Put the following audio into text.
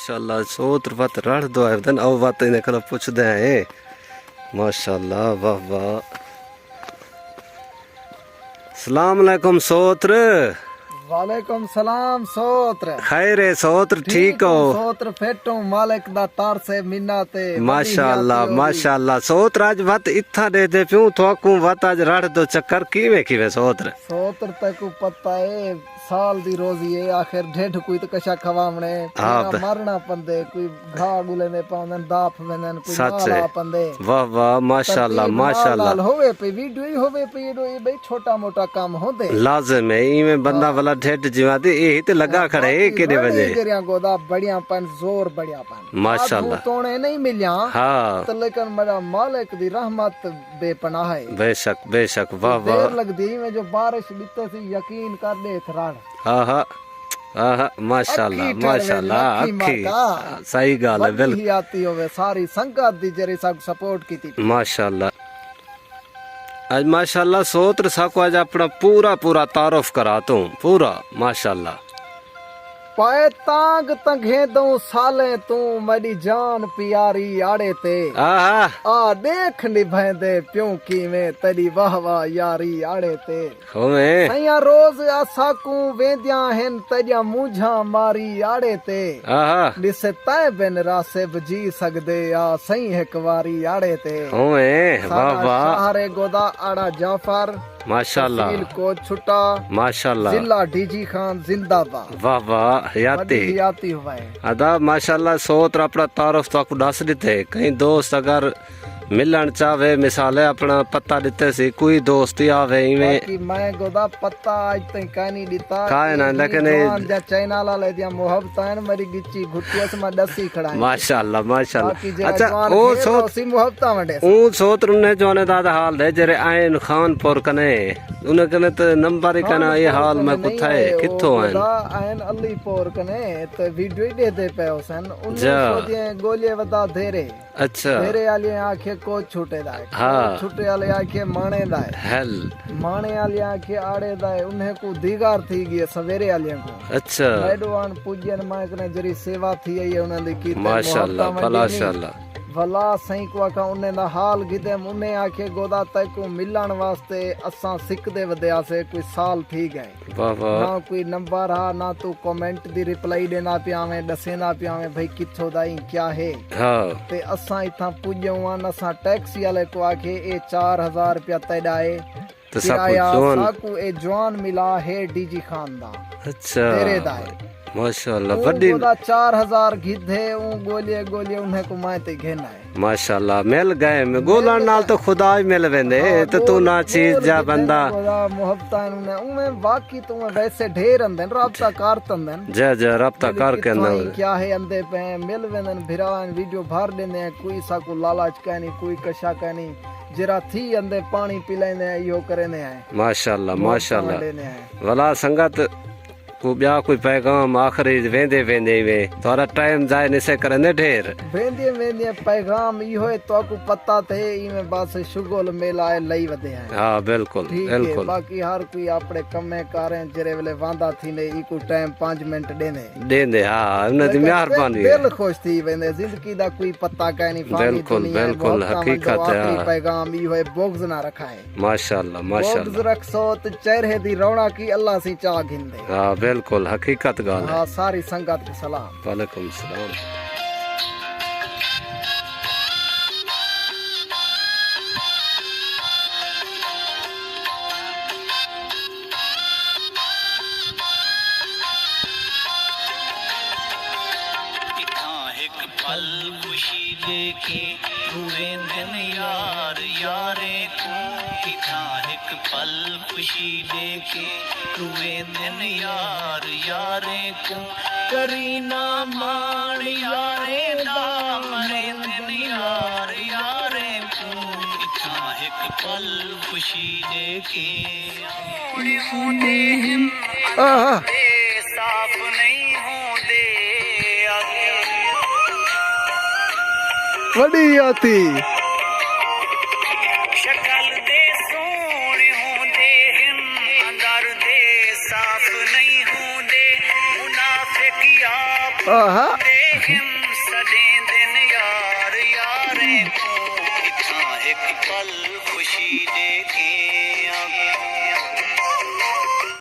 ماشاءاللہ سوتر وت رڑ دو ہے دن او وت نے کلا پوچھ دے ہیں ماشاءاللہ واہ واہ السلام علیکم سوتر وعلیکم السلام سوتر خیر ہے سوتر ٹھیک ہو سوتر پھٹوں مالک دا تار سے منت ماشاءاللہ سوتر اج وت اتھا دے دے پیوں تھوکوں وت اج رڑ دو چکر کیویں سوتر تک پتہ ہے سال دی روزی ہے آخر ڈھڈ کوئی تو کشا کھواونے مرنا پندے کوئی گھا گلے نے پاوندن داپ وندن کوئی مالا پندے واہ واہ ماشاءاللہ ماشاءاللہ ہوے پئی ویڈیو ہی ہوے پئی بھئی چھوٹا موٹا کام ہوندے لازم ہے ایویں بندہ والا ڈھڈ جیواں تے اے تے لگا کھڑے کنے وجے گریاں گودا بڑیاں پن زور بڑیا پن ماشاءاللہ تونے نہیں ملیاں ہاں تو لیکن میرا مالک دی رحمت بے پناہ ہے بے شک واہ واہ دیر لگ دی میں جو بارش بیتے سی یقین کر دے تھراڑ آہا آہا ماشاءاللہ ماشاءاللہ اکھی صحیح گال ہے بالکل آتی ہوئے ساری سنگت دی جری سب سپورٹ کی تھی ماشاءاللہ آج ماشاءاللہ سوتر ساکو آج اپنا پورا تعارف کراتا ہوں پورا ماشاءاللہ پائے تانگ تنگھے دوں سالے توں میری جان پیاری آڑے تے آ دیکھ نبھیں دے پیوں کی میں تیری واہ واہ یاری آڑے تے سیاں روز آساکوں ویندیاں ہن تیریاں مونجھاں ماری آڑے تے جسے تائے بن راسے بجی سکدے آ سہیں ایک واری آڑے تے شہر گودا آڑا جعفر ماشاءاللہ کو چھٹا ماشاءاللہ ضلع ڈی جی خان زندہ با واہ واہ حیاتی ہوا ہے ادا ماشاءاللہ سوتر اپنا تعارف تو آپ دس دیتے کہیں دوست اگر ملن چاہے مثال ہے اپنا پتہ دیتے سی کوئی دوستی آوے ایویں میں گودا پتہ آج تک کہیں نہیں دیتا کائیں نہ لیکن جا چینال والے دیاں محبت ہیں میری گچی گھٹیا سے میں دسی کھڑا ہے ماشاءاللہ ماشاءاللہ اچھا او سی محبت وڈے اون سوتر نے جونے دادا حال دے جرے آئین خان پور کنے انہیں کنے تو نمبر ہی کنا یہ حال میں کتھا ہے کتھوں آئین آئین علی پور کنے تو ویڈیو ہی دے دے پہ حسین انہیں سوچیں گولیے ودا دھیرے اچھا دھیرے آلی آنکھیں کو چھوٹے دائے چھوٹے آلی آنکھیں مانے دائے مانے آلی آنکھیں آڑے دائے انہیں کو دیگار تھی گئی سویرے آلیاں کو اچھا میڈوان پوجین مائک نے جری سیوا تھی ہے انہیں دی کی ماشاءاللہ ماشاءاللہ ولا سائیں کو آکھا انہیں دا حال گھدم انہیں آکھے گودا تے کو ملان واسطے اساں سکھ دے ودیا سے کوئی سال تھی گئے نہ کوئی نمبر ہا نہ تو کومنٹ دی ریپلائی دینا پیاویں دسینا پیاویں بھئی کتھوں دائیں کیا ہے تے اساں اتھاں پوجیوں وان اساں ٹیکسی والے کو آکھے اے 4000 روپیہ تیڈائے کرایہ ساکو اے جوان ملا ہے ڈی جی خان دا اچھا تیرے دائے ماشاءاللہ بڑی 4000 گھدے اون گولیے انہیں کو مائتے گھنا ہے ماشاءاللہ مل گئے میں گولان نال تو خدا ہی مل ویندے تو نہ چیز جا بندہ محبت انہیں انہیں واقعی تو ویسے ڈھیر اندن رابطہ کارتندن جا رابطہ کار کے اندر کیا ہے اندے پہ مل ویندن بھران ویڈیو بھار دیندے ہیں کوئی سا کو لالچ کہنی کوئی کشا کہنی جرا تھی اندے پانی پی لیندے ہیں یہ کرنے ہیں ماشاءاللہ ماشاءاللہ ولا سنگت کو بیا کوئی پیغام آخری ویندے وے تھوڑا ٹائم ضائع نسے کرنے ڈھیر ویندے پیغام یہ ہوئے تو کو پتہ تے میں بس شغل میلا لئی ودے ہیں ہاں بالکل بالکل باقی ہر کوئی اپنے کمے کاریں جرے ویلے واندا تھی نے ای کو ٹائم 5 منٹ دیندے ہاں انہاں دی مہربانی دل خوش تھی ویندے زندگی دا کوئی پتہ کہیں نہیں بالکل بالکل حقیقت ہے پیغام یہ ہوئے بغض نہ رکھا ہے ماشاءاللہ ماشاءاللہ بغض رکھ سو تے چہرے دی رونق کی اللہ سی چاہ گھندے ہاں بالکل حقیقت گال ہے ساری سنگت کو سلام وعلیکم السلام پل خوشی دیکھی روئے دن یار یارے کو ایک پل خوشی دیکھی روئے دن یار یارے کو کرینا مان یارے دامنے دن یار یارے کو ایک پل خوشی دیکھی صاف نہیں ہوں دے وڈی آتی شکل دے سونے ہوں دے اندر دے صاف نہیں ہوں دے منافق آپ دے ہم سدیں دن یار یاریں کو اتنا ایک پل خوشی دیکھیں